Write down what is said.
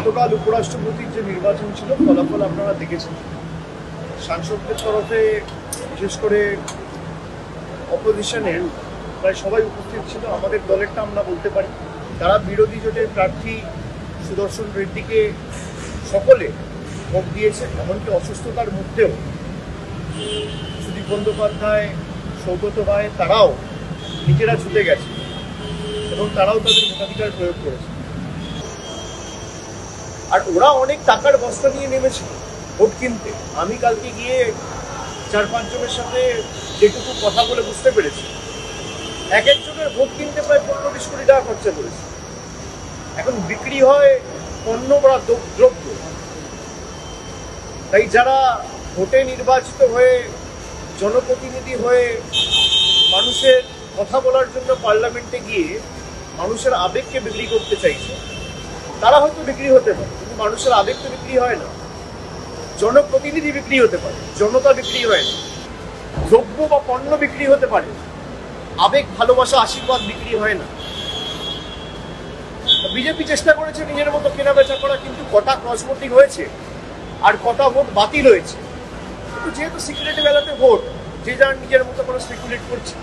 গতকাল উপরাষ্ট্রপতির যে নির্বাচন ছিল ফলাফল আপনারা দেখেছেন। সাংসদদের তরফে বিশেষ করে অপোজিশনের প্রায় সবাই উপস্থিত ছিল। আমাদের দলেরটা আমরা বলতে পারি, তারা বিরোধী জোটের প্রার্থী সুদর্শন রেড্ডিকে সকলে ভোট দিয়েছে। এমনকি অসুস্থতার মধ্যেও সুদীপ বন্দ্যোপাধ্যায়, সৌগত রায় তারাও নিজেরা ছুটে গেছে এবং তারাও তাদের ভোটাধিকার প্রয়োগ করেছে। আর ওরা অনেক টাকার বস্তা নিয়ে নেমেছিল ভোট কিনতে। আমি কালকে গিয়ে 4-5 জনের সাথে যেটুকু কথা বলে বুঝতে পেরেছি, এক একজনের ভোট কিনতে প্রায় 15-20 কোটি টাকা খরচা করেছে। এখন বিক্রি হয় পণ্য বা দ্রব্য। তাই যারা ভোটে নির্বাচিত হয়ে জনপ্রতিনিধি হয়ে মানুষের কথা বলার জন্য পার্লামেন্টে গিয়ে মানুষের আবেগকে বিক্রি করতে চাইছে, তারা হয়তো বিক্রি হতে পারে, কিন্তু মানুষের আবেগ তো বিক্রি হয় না। জনপ্রতিনিধি বিক্রি হতে পারে, জনতা বিক্রি হয় না। দ্রব্য বা পণ্য বিক্রি হতে পারে, আবেগ, ভালোবাসা, আশীর্বাদ বিক্রি হয় না। বিজেপি চেষ্টা করেছে নিজের মতো কেনা বেচা করা, কিন্তু কটা ক্রস ভোটিং হয়েছে আর কটা ভোট বাতিল হয়েছে। কিন্তু যেহেতু সিক্রেট ব্যালটে ভোট, যে যার নিজের মতো করে স্পেকুলেট করছে।